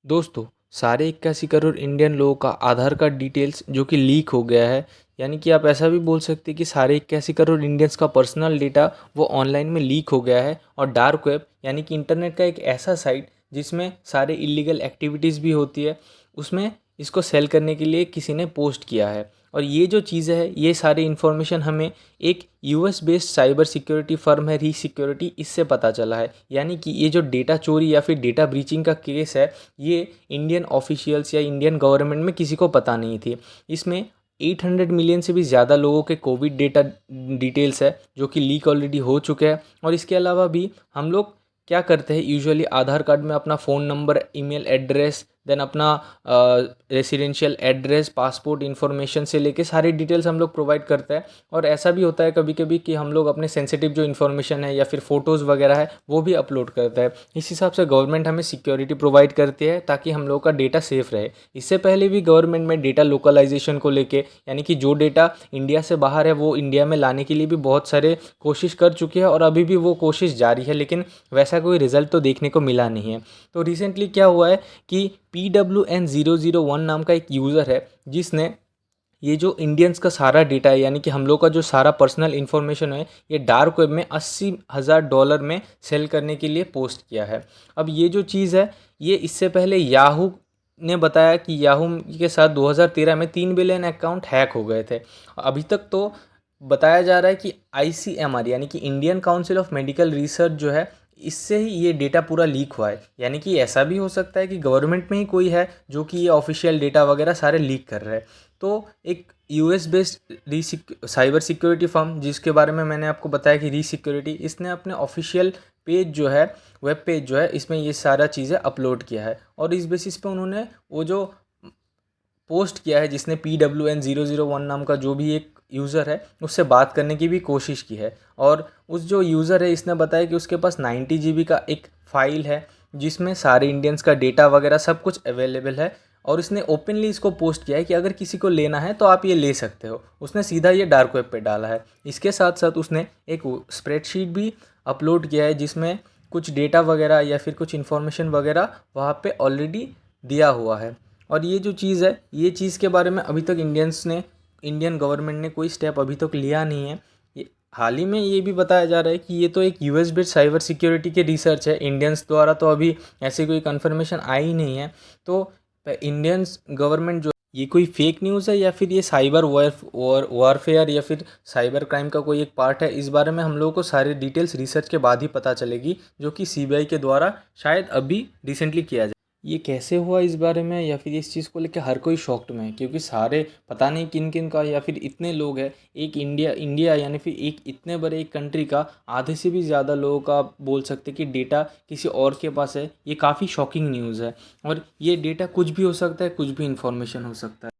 दोस्तों, सारे 81 करोड़ इंडियन लोगों का आधार कार्ड डिटेल्स जो कि लीक हो गया है। यानी कि आप ऐसा भी बोल सकते हैं कि सारे 81 करोड़ इंडियंस का पर्सनल डेटा वो ऑनलाइन में लीक हो गया है। और डार्क वेब यानी कि इंटरनेट का एक ऐसा साइट जिसमें सारे इलीगल एक्टिविटीज़ भी होती है, उसमें इसको सेल करने के लिए किसी ने पोस्ट किया है। और ये जो चीज़ है, ये सारी इन्फॉर्मेशन हमें एक US based cyber security firm है री सिक्योरिटी, इससे पता चला है। यानी कि ये जो डेटा चोरी या फिर डेटा ब्रीचिंग का केस है, ये इंडियन ऑफिशियल्स या इंडियन गवर्नमेंट में किसी को पता नहीं थी। इसमें 800 मिलियन से भी ज़्यादा लोगों के कोविड डेटा डिटेल्स है जो कि लीक ऑलरेडी हो चुके हैं। और इसके अलावा भी हम लोग क्या करते हैं, यूजुअली आधार कार्ड में अपना phone number, email address, then अपना रेसिडेंशियल एड्रेस, पासपोर्ट इन्फॉर्मेशन से लेके सारी डिटेल्स हम लोग प्रोवाइड करते हैं। और ऐसा भी होता है कभी कभी कि हम लोग अपने सेंसिटिव जो इन्फॉर्मेशन है या फिर फ़ोटोज़ वगैरह है वो भी अपलोड करता है। इस हिसाब से गवर्नमेंट हमें सिक्योरिटी प्रोवाइड करती है ताकि हम लोग का डेटा सेफ रहे। इससे पहले भी गवर्नमेंट में डेटा लोकलाइजेशन को लेके, यानी कि जो डेटा इंडिया से बाहर है वो इंडिया में लाने के लिए भी बहुत सारे कोशिश कर चुके हैं और अभी भी वो कोशिश जारी है, लेकिन वैसा कोई रिजल्ट तो देखने को मिला नहीं है। तो रिसेंटली क्या हुआ है कि PWN001 नाम का एक यूज़र है जिसने ये जो इंडियंस का सारा डेटा है, यानी कि हम लोग का जो सारा पर्सनल इन्फॉर्मेशन है, ये डार्क वेब में $80,000 में सेल करने के लिए पोस्ट किया है। अब ये जो चीज़ है, ये इससे पहले याहू ने बताया कि याहू के साथ 2013 में 3 बिलियन अकाउंट हैक हो गए थे। अभी तक तो बताया जा रहा है कि ICMR यानी कि Indian council of medical research जो है, इससे ही ये डेटा पूरा लीक हुआ है। यानी कि ऐसा भी हो सकता है कि गवर्नमेंट में ही कोई है जो कि ये ऑफिशियल डेटा वगैरह सारे लीक कर रहा है। तो एक US based cyber security firm जिसके बारे में मैंने आपको बताया कि री सिक्योरिटी, इसने अपने ऑफिशियल पेज जो है, वेब पेज जो है, इसमें ये सारा चीज़ें अपलोड किया है। और इस बेसिस पे उन्होंने वो जो पोस्ट किया है, जिसने PWN001 नाम का जो भी एक यूज़र है उससे बात करने की भी कोशिश की है। और उस जो यूज़र है, इसने बताया कि उसके पास 90 GB का एक फ़ाइल है जिसमें सारे इंडियंस का डेटा वगैरह सब कुछ अवेलेबल है। और इसने ओपनली इसको पोस्ट किया है कि अगर किसी को लेना है तो आप ये ले सकते हो। उसने सीधा ये डार्क वेब पे डाला है। इसके साथ साथ उसने एक स्प्रेडशीट भी अपलोड किया है जिसमें कुछ डेटा वगैरह या फिर कुछ इन्फॉर्मेशन वगैरह वहाँ पे ऑलरेडी दिया हुआ है। और ये जो चीज़ है, ये चीज़ के बारे में अभी तक इंडियन गवर्नमेंट ने कोई स्टेप अभी तक लिया नहीं है। ये हाल ही में ये भी बताया जा रहा है कि ये तो एक यूएस बेस्ड साइबर सिक्योरिटी के रिसर्च है, इंडियंस द्वारा तो अभी ऐसी कोई कंफर्मेशन आई नहीं है। तो इंडियंस गवर्नमेंट जो, ये कोई फेक न्यूज़ है या फिर ये साइबर वॉरफेयर या फिर साइबर क्राइम का कोई एक पार्ट है, इस बारे में हम लोगों को सारी डिटेल्स रिसर्च के बाद ही पता चलेगी, जो कि CBI के द्वारा शायद अभी रिसेंटली किया जाए। ये कैसे हुआ इस बारे में या फिर इस चीज़ को लेकर हर कोई शॉक्ड में है, क्योंकि सारे पता नहीं किन किन का या फिर इतने लोग हैं, एक इंडिया यानी फिर एक इतने बड़े एक कंट्री का आधे से भी ज़्यादा लोगों का बोल सकते कि डेटा किसी और के पास है। ये काफ़ी शॉकिंग न्यूज़ है। और ये डेटा कुछ भी हो सकता है, कुछ भी इंफॉर्मेशन हो सकता है।